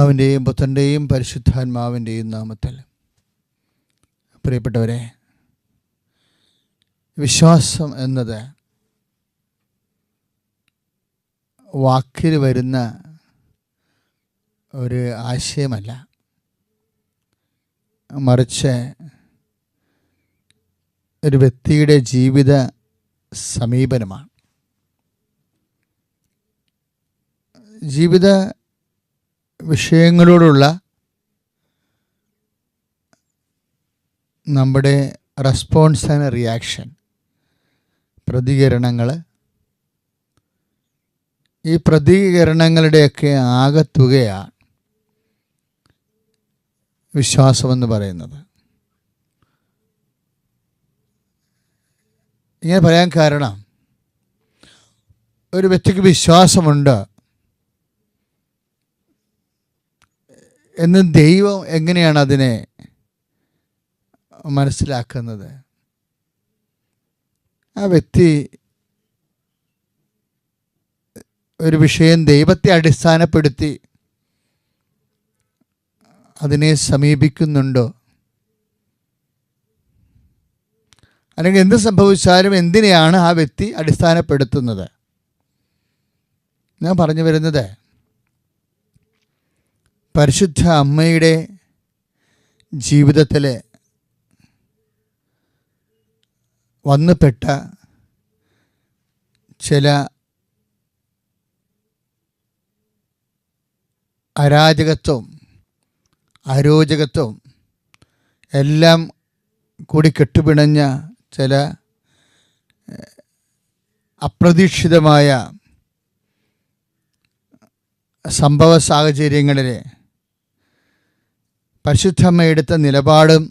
അവൻ്റെയും പുത്രൻ്റെയും പരിശുദ്ധാത്മാവിൻ്റെയും നാമത്തിൽ പ്രിയപ്പെട്ടവരെ, വിശ്വാസം എന്നത് വാക്കിൽ വരുന്ന ഒരു ആശയമല്ല, മറിച്ച് ഒരു വ്യക്തിയുടെ ജീവിത സമീപനമാണ്. ജീവിത വിഷയങ്ങളോടുള്ള നമ്മുടെ റെസ്പോൺസ് ആൻഡ് റിയാക്ഷൻ, പ്രതികരണങ്ങൾ, ഈ പ്രതികരണങ്ങളുടെയൊക്കെ ആകത്തുകയാണ് വിശ്വാസമെന്ന് പറയുന്നത്. ഇങ്ങനെ പറയാൻ കാരണം, ഒരു വ്യക്തിക്ക് വിശ്വാസമുണ്ട് എന്ന് ദൈവം എങ്ങനെയാണ് അതിനെ മനസ്സിലാക്കുന്നത്? ആ വ്യക്തി ഒരു വിഷയം ദൈവത്തെ അടിസ്ഥാനപ്പെടുത്തി അതിനെ സമീപിക്കുന്നുണ്ടോ? അല്ലെങ്കിൽ എന്ത് സംഭവിച്ചാലും എന്തിനെയാണ് ആ വ്യക്തി അടിസ്ഥാനപ്പെടുത്തുന്നത്? ഞാൻ പറഞ്ഞു വരുന്നത്, പരിശുദ്ധ അമ്മയുടെ ജീവിതത്തിൽ വന്നുപെട്ട ചില അരാജകത്വം, അരോചകത്വം എല്ലാം കൂടി കെട്ടുപിണഞ്ഞ ചില അപ്രതീക്ഷിതമായ സംഭവ സാഹചര്യങ്ങളിൽ പരിശുദ്ധമ്മ എടുത്ത നിലപാടും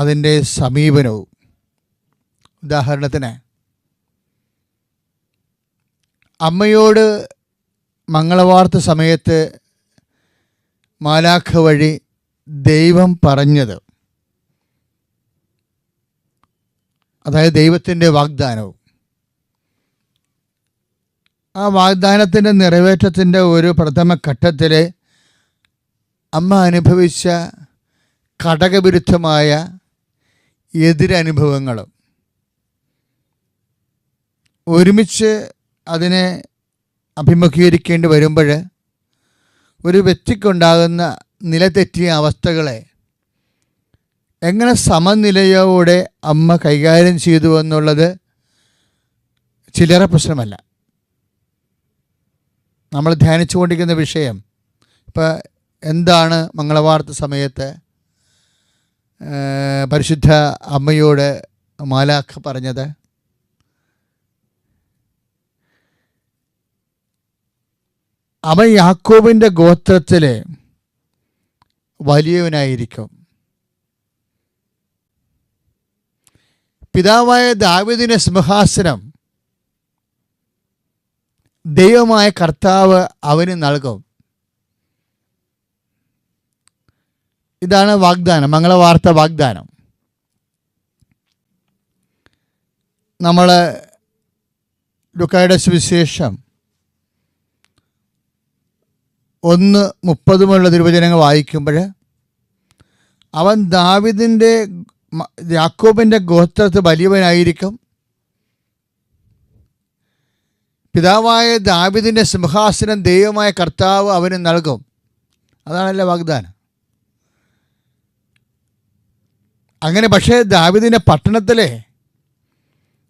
അതിൻ്റെ സമീപനവും. ഉദാഹരണത്തിന്, അമ്മയോട് മംഗളവാർത്ത സമയത്ത് മാലാഖ വഴി ദൈവം പറഞ്ഞത്, അതായത് ദൈവത്തിൻ്റെ വാഗ്ദാനവും, ആ വാഗ്ദാനത്തിൻ്റെ നിറവേറ്റത്തിൻ്റെ ഒരു പ്രഥമ ഘട്ടത്തിൽ അമ്മ അനുഭവിച്ച ഘടകവിരുദ്ധമായ എതിരനുഭവങ്ങളും ഒരുമിച്ച് അതിനെ അഭിമുഖീകരിക്കേണ്ടി വരുമ്പോൾ ഒരു വ്യക്തിക്കുണ്ടാകുന്ന നിലതെറ്റിയ അവസ്ഥകളെ എങ്ങനെ സമനിലയോടെ അമ്മ കൈകാര്യം ചെയ്തു എന്നുള്ളത് ചില്ലറ പ്രശ്നമല്ല. നമ്മൾ ധ്യാനിച്ചുകൊണ്ടിരിക്കുന്ന വിഷയം, ഇപ്പം എന്താണ് മംഗളവാർത്ത സമയത്ത് പരിശുദ്ധ അമ്മയോട് മാലാഖ പറഞ്ഞത്? അവൻ യാക്കോബിൻ്റെ ഗോത്രത്തിൽ വലിയവനായിരിക്കും, പിതാവായ ദാവീദിന്റെ സിംഹാസനം ദൈവമായ കർത്താവ് അവന് നൽകും. ഇതാണ് വാഗ്ദാനം, മംഗളവാർത്ത വാഗ്ദാനം. നമ്മൾ ലൂക്കായുടെ സുവിശേഷം 1:30 തിരുവചനങ്ങൾ വായിക്കുമ്പോൾ, അവൻ ദാവീദിൻ്റെ യാക്കോബിൻ്റെ ഗോത്രത്തിൽ വലിയവനായിരിക്കും, പിതാവായ ദാവീദിൻ്റെ സിംഹാസനം ദൈവമായ കർത്താവ് അവന് നൽകും. അതാണല്ലോ വാഗ്ദാനം. അങ്ങനെ പക്ഷേ ദാവീദിൻ്റെ പട്ടണത്തിലെ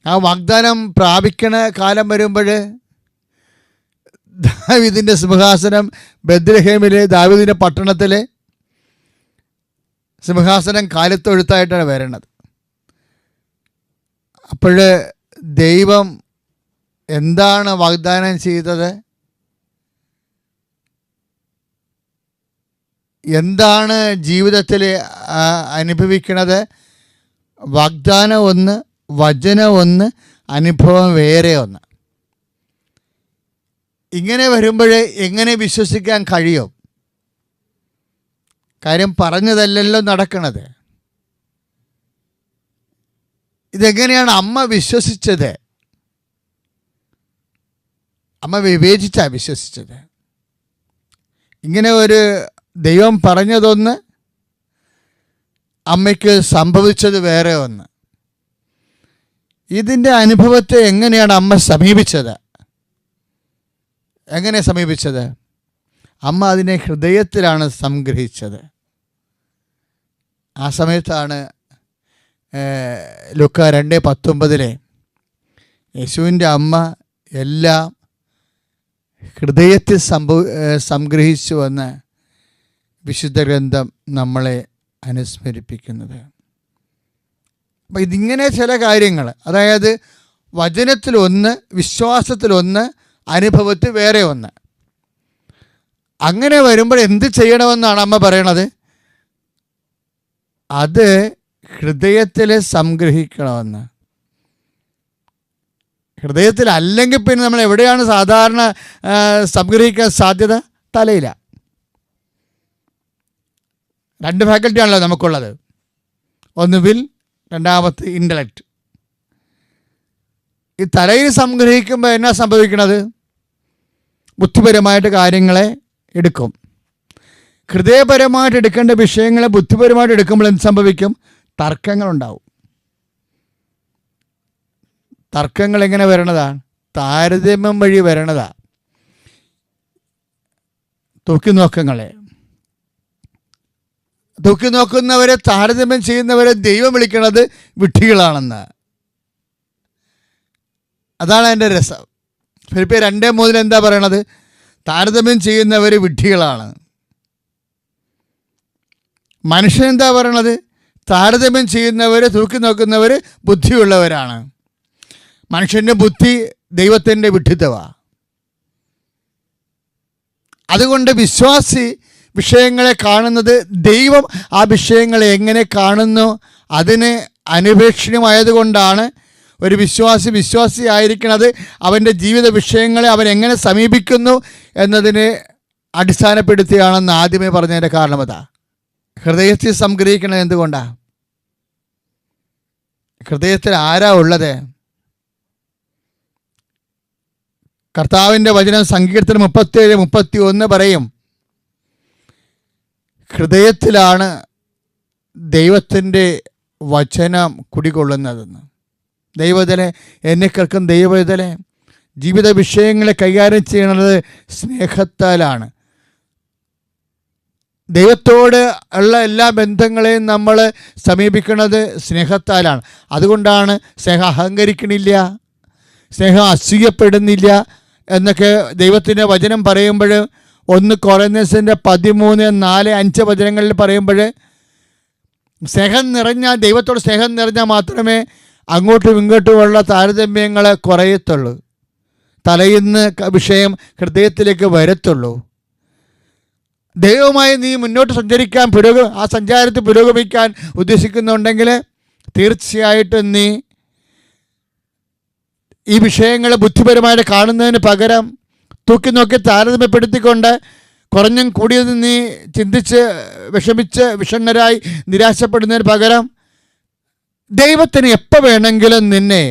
ആ വാഗ്ദാനം പ്രാപിക്കണ കാലം വരുമ്പോൾ ദാവീദിൻ്റെ സിംഹാസനം ബെത്ലഹേമിലെ ദാവീദിൻ്റെ പട്ടണത്തിലെ സിംഹാസനം കാലത്തൊഴുത്തായിട്ടാണ് വരണത്. അപ്പോൾ ദൈവം എന്താണ് വാഗ്ദാനം ചെയ്തത്? എന്താണ് ജീവിതത്തിൽ അനുഭവിക്കുന്നത്? വാഗ്ദാനം ഒന്ന്, വചനം ഒന്ന്, അനുഭവം വേറെ ഒന്ന്. ഇങ്ങനെ വരുമ്പോൾ എങ്ങനെ വിശ്വസിക്കാൻ കഴിയും? കാര്യം പറഞ്ഞതല്ലല്ലോ നടക്കണത്. ഇതെങ്ങനെയാണ് അമ്മ വിശ്വസിച്ചത്? അമ്മ വിവേചിച്ചാണ് വിശ്വസിച്ചത്. ഇങ്ങനെ ഒരു ദൈവം പറഞ്ഞതൊന്ന്, അമ്മയ്ക്ക് സംഭവിച്ചത് വേറെ ഒന്ന്. ഇതിൻ്റെ അനുഭവത്തെ എങ്ങനെയാണ് അമ്മ സമീപിച്ചത്? എങ്ങനെ സമീപിച്ചത്? അമ്മ അതിനെ ഹൃദയത്തിലാണ് സംഗ്രഹിച്ചത്. ആ സമയത്താണ് ലൂക്കാ 2:19 യേശുവിൻ്റെ അമ്മ എല്ലാം ഹൃദയത്തിൽ സംഗ്രഹിച്ചുവെന്ന് വിശുദ്ധ ഗ്രന്ഥം നമ്മളെ അനുസ്മരിപ്പിക്കുന്നത്. അപ്പം ഇതിങ്ങനെ ചില കാര്യങ്ങൾ, അതായത് വചനത്തിലൊന്ന്, വിശ്വാസത്തിലൊന്ന്, അനുഭവത്തിൽ വേറെ ഒന്ന്. അങ്ങനെ വരുമ്പോൾ എന്ത് ചെയ്യണമെന്നാണ് അമ്മ പറയണത്? അത് ഹൃദയത്തിൽ സംഗ്രഹിക്കണമെന്ന്. ഹൃദയത്തിൽ അല്ലെങ്കിൽ പിന്നെ നമ്മൾ എവിടെയാണ് സാധാരണ സംഗ്രഹിക്കാൻ സാധ്യത? തലയില. 2 ഫാക്കൽറ്റിയാണല്ലോ നമുക്കുള്ളത്. ഒന്ന് വിൽ, രണ്ടാമത്തെ ഇൻ്റലക്റ്റ്. ഈ തലയിൽ സംഗ്രഹിക്കുമ്പോൾ എന്നാ സംഭവിക്കണത്? ബുദ്ധിപരമായിട്ട് കാര്യങ്ങളെ എടുക്കും. ഹൃദയപരമായിട്ട് എടുക്കേണ്ട വിഷയങ്ങളെ ബുദ്ധിപരമായിട്ട് എടുക്കുമ്പോൾ എന്ത് സംഭവിക്കും? തർക്കങ്ങളുണ്ടാവും. തർക്കങ്ങൾ എങ്ങനെ വരണതാണ്? താരതമ്യം വഴി വരണതാണ്. തൂക്കി നോക്കുന്നവരെ, താരതമ്യം ചെയ്യുന്നവരെ ദൈവം വിളിക്കുന്നത് വിഡ്ഢികളാണെന്ന്. അതാണ് അതിൻ്റെ രസം. ഫിലിപ്പിയർ 2:3 എന്താ പറയണത്? താരതമ്യം ചെയ്യുന്നവർ വിഡ്ഢികളാണ്. മനുഷ്യൻ എന്താ പറയണത്? താരതമ്യം ചെയ്യുന്നവർ, തൂക്കി നോക്കുന്നവർ ബുദ്ധിയുള്ളവരാണ്. മനുഷ്യൻ്റെ ബുദ്ധി ദൈവത്തിൻ്റെ വിഡ്ഢിത്തമാണ്. അതുകൊണ്ട് വിശ്വാസി വിഷയങ്ങളെ കാണുന്നത്, ദൈവം ആ വിഷയങ്ങളെ എങ്ങനെ കാണുന്നു അതിന് അനപേക്ഷണീയമായതുകൊണ്ടാണ് ഒരു വിശ്വാസി ആയിരിക്കുന്നത്. അവൻ്റെ ജീവിത വിഷയങ്ങളെ അവൻ എങ്ങനെ സമീപിക്കുന്നു എന്നതിനെ അടിസ്ഥാനപ്പെടുത്തിയാണെന്ന് ആദ്യമേ പറഞ്ഞതിൻ്റെ കാരണം അതാ. ഹൃദയത്തിൽ സംഗ്രഹിക്കുന്നത് എന്തുകൊണ്ടാണ്? ഹൃദയത്തിൽ ആരാ ഉള്ളത്? കർത്താവിൻ്റെ വചനം സങ്കീർത്തനം 37:31 പറയും, ഹൃദയത്തിലാണ് ദൈവത്തിൻ്റെ വചനം കുടികൊള്ളുന്നതെന്ന്. ദൈവത്തിലെ എന്നെ കേൾക്കും ദൈവത്തിലെ ജീവിത വിഷയങ്ങളെ കൈകാര്യം ചെയ്യുന്നത് സ്നേഹത്താലാണ്. ദൈവത്തോട് ഉള്ള എല്ലാ ബന്ധങ്ങളെയും നമ്മൾ സമീപിക്കുന്നത് സ്നേഹത്താലാണ്. അതുകൊണ്ടാണ് സ്നേഹം അഹങ്കരിക്കണില്ല, സ്നേഹം അസൂയപ്പെടുന്നില്ല എന്നൊക്കെ ദൈവത്തിൻ്റെ വചനം പറയുമ്പോൾ 1 കൊറിന്ത്യൻസിൻ്റെ 13:4-5 വചനങ്ങളിൽ പറയുമ്പോൾ സ്നേഹം നിറഞ്ഞാൽ, ദൈവത്തോട് സ്നേഹം നിറഞ്ഞാൽ മാത്രമേ അങ്ങോട്ടും ഇങ്ങോട്ടുമുള്ള താരതമ്യങ്ങൾ കുറയത്തുള്ളൂ. തലയിന്ന് വിഷയം ഹൃദയത്തിലേക്ക് വരത്തുള്ളൂ. ദൈവവുമായി നീ മുന്നോട്ട് സഞ്ചരിക്കാൻ, ആ സഞ്ചാരത്തിൽ പുരോഗമിക്കാൻ ഉദ്ദേശിക്കുന്നുണ്ടെങ്കിൽ തീർച്ചയായിട്ടും നീ ഈ വിഷയങ്ങളെ ബുദ്ധിപരമായിട്ട് കാണുന്നതിന് പകരം തൂക്കി നോക്കി താരതമ്യപ്പെടുത്തിക്കൊണ്ട് കുറഞ്ഞും കൂടിയത് നീ ചിന്തിച്ച് വിഷമിച്ച് വിഷണ്ണരായി നിരാശപ്പെടുന്നതിന് പകരം ദൈവത്തിന് എപ്പോൾ വേണമെങ്കിലും നിന്നെ,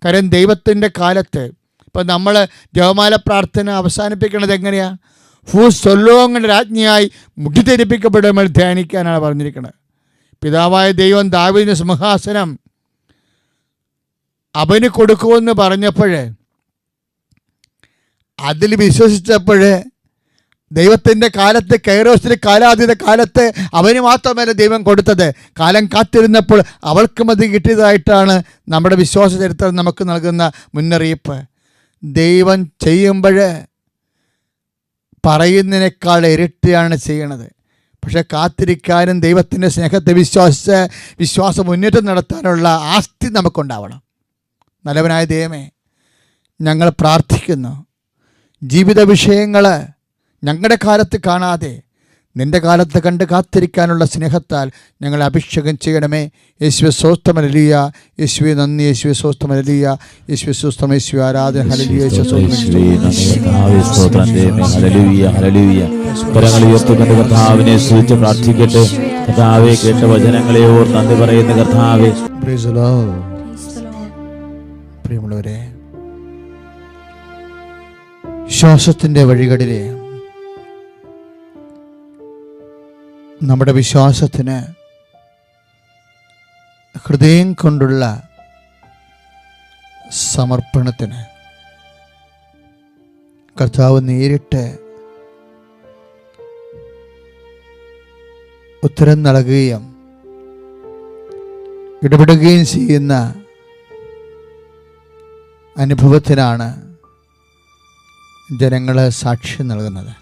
കാര്യം ദൈവത്തിൻ്റെ കാലത്ത് ഇപ്പം നമ്മൾ ജപമാല പ്രാർത്ഥന അവസാനിപ്പിക്കുന്നത് എങ്ങനെയാണ്? സൊല്ലോങ്ങളുടെ രാജ്ഞിയായി മുടിധരിപ്പിക്കപ്പെടുമ്പോൾ ധ്യാനിക്കാനാണ് പറഞ്ഞിരിക്കുന്നത്. പിതാവായ ദൈവം ദാവീദിന് സിംഹാസനം അവന് കൊടുക്കുമെന്ന് പറഞ്ഞപ്പോൾ, അതിൽ വിശ്വസിച്ചപ്പോൾ, ദൈവത്തിൻ്റെ കാലത്ത്, കൈറോസിൻ്റെ കാലാതീത കാലത്ത് അവന് മാത്രമല്ല ദൈവം കൊടുത്തത്, കാലം കാത്തിരുന്നപ്പോൾ അവൾക്കും അത് കിട്ടിയതായിട്ടാണ് നമ്മുടെ വിശ്വാസ ചരിത്രം നമുക്ക് നൽകുന്ന മുന്നറിയിപ്പ്. ദൈവം ചെയ്യുമ്പോൾ പറയുന്നതിനേക്കാൾ ഇരട്ടിയാണ് ചെയ്യണത്. പക്ഷെ കാത്തിരിക്കാനും ദൈവത്തിൻ്റെ സ്നേഹത്തെ വിശ്വസിച്ച് വിശ്വാസം മുന്നേറ്റം നടത്താനുള്ള ആസ്തി നമുക്കുണ്ടാവണം. നല്ലവനായ ദൈവമേ, ഞങ്ങൾ പ്രാർത്ഥിക്കുന്നു, ജീവിത വിഷയങ്ങൾ ഞങ്ങളുടെ കാലത്ത് കാണാതെ നിൻ്റെ കാലത്ത് കണ്ട് കാത്തിരിക്കാനുള്ള സ്നേഹത്താൽ ഞങ്ങളെ അഭിഷേകം ചെയ്യണമേ. യേശുവേ സ്തോത്രം, ഹല്ലേലൂയ. യേശുവേ നന്ദി, യേശുവേ സ്തോത്രം, ഹല്ലേലൂയ. യേശുവേ സ്തോത്രം, യേശുവേ ആരാധന, ഹല്ലേലൂയ. കരങ്ങൾ ഉയർത്തിക്കൊണ്ട് കർത്താവിനെ സ്തുതിച്ച് പ്രാർത്ഥിക്കട്ടെ. കർത്താവേ, കേട്ട വചനങ്ങളെ ഓർത്ത് നന്ദി പറയുന്ന കർത്താവേ. പ്രിയമുള്ളവരെ, വിശ്വാസത്തിൻ്റെ വഴികളിലെ നമ്മുടെ വിശ്വാസത്തിന് ഹൃദയം കൊണ്ടുള്ള സമർപ്പണത്തിന് കർത്താവ് നേരിട്ട് ഉത്തരം നൽകുകയും ഇടപെടുകയും ചെയ്യുന്ന അനുഭവത്തിനാണ് ജനങ്ങൾ സാക്ഷ്യം നൽകുന്നത്.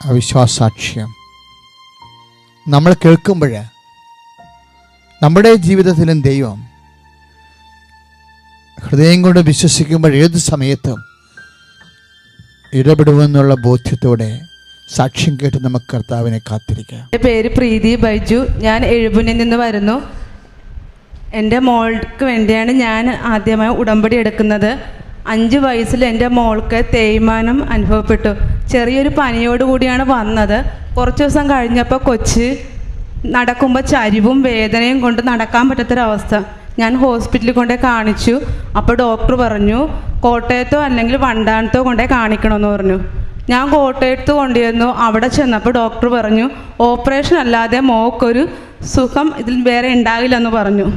അവിശ്വാസാക്ഷ്യം നമ്മൾ കേൾക്കുമ്പോൾ നമ്മുടെ ജീവിതത്തിലും ദൈവം ഹൃദയം കൊണ്ട് വിശ്വസിക്കുമ്പോൾ ഏത് സമയത്തും ഇടപെടുമെന്നുള്ള ബോധ്യത്തോടെ സാക്ഷ്യം കേട്ട് നമുക്ക് കർത്താവിനെ കാത്തിരിക്കാം. എൻ്റെ പേര് പ്രീതി ബൈജു. ഞാൻ എഴുപുനിൽ നിന്ന് വരുന്നു. എൻ്റെ മോൾക്ക് വേണ്ടിയാണ് ഞാൻ ആദ്യമായി ഉടമ്പടി എടുക്കുന്നത്. 5 വയസ്സിൽ എൻ്റെ മോൾക്ക് തേയ്മാനം അനുഭവപ്പെട്ടു. ചെറിയൊരു പനിയോടുകൂടിയാണ് വന്നത്. കുറച്ച് ദിവസം കഴിഞ്ഞപ്പോൾ കൊച്ച് നടക്കുമ്പോൾ ചരിവും വേദനയും കൊണ്ട് നടക്കാൻ പറ്റാത്തൊരവസ്ഥ. ഞാൻ ഹോസ്പിറ്റലിൽ കൊണ്ടേ കാണിച്ചു. അപ്പോൾ ഡോക്ടർ പറഞ്ഞു കോട്ടയത്തോ അല്ലെങ്കിൽ വണ്ടാനത്തോ കൊണ്ടേ കാണിക്കണമെന്ന് പറഞ്ഞു. ഞാൻ കോട്ടയത്ത് കൊണ്ടുവന്നു. അവിടെ ചെന്നപ്പോൾ ഡോക്ടർ പറഞ്ഞു ഓപ്പറേഷൻ അല്ലാതെ മോക്കൊരു സുഖം ഇതിൽ വേറെ ഉണ്ടാകില്ലെന്ന് പറഞ്ഞു.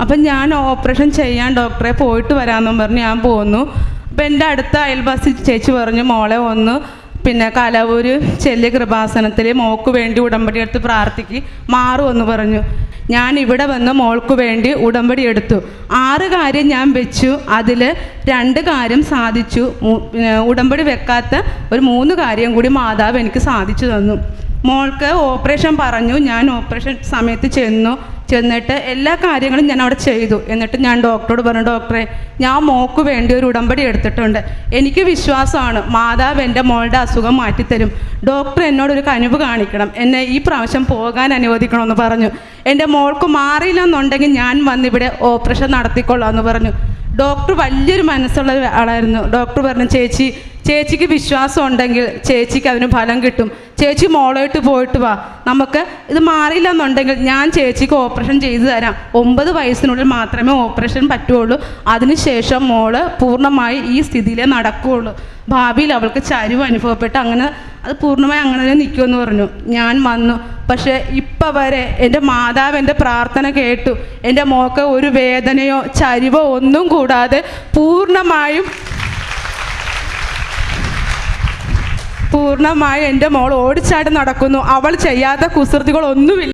അപ്പം ഞാൻ ഓപ്പറേഷൻ ചെയ്യാൻ ഡോക്ടറെ പോയിട്ട് വരാമെന്നും പറഞ്ഞ് ഞാൻ പോന്നു. അപ്പം എൻ്റെ അടുത്ത അയൽവാസി ചേച്ചി പറഞ്ഞു മോളെ ഒന്ന് കലവൂര് ചെല്ലി കൃപാസനത്തിൽ മോൾക്ക് വേണ്ടി ഉടമ്പടി എടുത്ത് പ്രാർത്ഥിക്ക് മാറുമെന്ന് പറഞ്ഞു. ഞാൻ ഇവിടെ വന്ന് മോൾക്ക് വേണ്ടി ഉടമ്പടി എടുത്തു. 6 കാര്യം ഞാൻ വെച്ചു. അതിൽ 2 കാര്യം സാധിച്ചു. ഉടമ്പടി വെക്കാത്ത ഒരു 3 കാര്യം കൂടി മാതാവ് എനിക്ക് സാധിച്ചു തന്നു. മോൾക്ക് ഓപ്പറേഷൻ പറഞ്ഞു. ഞാൻ ഓപ്പറേഷൻ സമയത്ത് ചെന്നിട്ട് എല്ലാ കാര്യങ്ങളും ഞാൻ അവിടെ ചെയ്തു. എന്നിട്ട് ഞാൻ ഡോക്ടറോട് പറഞ്ഞു ഡോക്ടറെ ഞാൻ മോൾക്ക് വേണ്ടി ഒരു ഉടമ്പടി എടുത്തിട്ടുണ്ട്. എനിക്ക് വിശ്വാസമാണ് മാതാവ് എൻ്റെ മോളുടെ അസുഖം മാറ്റിത്തരും. ഡോക്ടർ എന്നോടൊരു കനിവ് കാണിക്കണം, എന്നെ ഈ പ്രാവശ്യം പോകാൻ അനുവദിക്കണമെന്ന് പറഞ്ഞു. എൻ്റെ മോൾക്ക് മാറിയില്ലെന്നുണ്ടെങ്കിൽ ഞാൻ വന്നിവിടെ ഓപ്പറേഷൻ നടത്തിക്കൊള്ളാം എന്ന് പറഞ്ഞു. ഡോക്ടർ വലിയൊരു മനസ്സുള്ള ആളായിരുന്നു. ഡോക്ടർ പറഞ്ഞു ചേച്ചിക്ക് വിശ്വാസം ഉണ്ടെങ്കിൽ ചേച്ചിക്ക് അതിന് ഫലം കിട്ടും. ചേച്ചി മോളായിട്ട് പോയിട്ട് വാ, നമുക്ക് ഇത് മാറിയില്ല എന്നുണ്ടെങ്കിൽ ഞാൻ ചേച്ചിക്ക് ഓപ്പറേഷൻ ചെയ്തു തരാം. 9 വയസ്സിനുള്ളിൽ മാത്രമേ ഓപ്പറേഷൻ പറ്റുള്ളൂ. അതിനുശേഷം മോള് പൂർണ്ണമായി ഈ സ്ഥിതിയിലേ നടക്കുകയുള്ളൂ. ഭാവിയിൽ അവൾക്ക് ചരിവ് അനുഭവപ്പെട്ട് അങ്ങനെ അത് പൂർണ്ണമായി അങ്ങനെ തന്നെ നിൽക്കുമെന്ന് പറഞ്ഞു. ഞാൻ വന്നു. പക്ഷേ ഇപ്പം വരെ എൻ്റെ മാതാവ് എൻ്റെ പ്രാർത്ഥന കേട്ടു. എൻ്റെ മോൾക്ക് ഒരു വേദനയോ ചരിവോ ഒന്നും കൂടാതെ പൂർണ്ണമായും എൻ്റെ മോൾ ഓടിച്ചാടി നടക്കുന്നു. അവൾ ചെയ്യാത്ത കുസൃതികളൊന്നുമില്ല.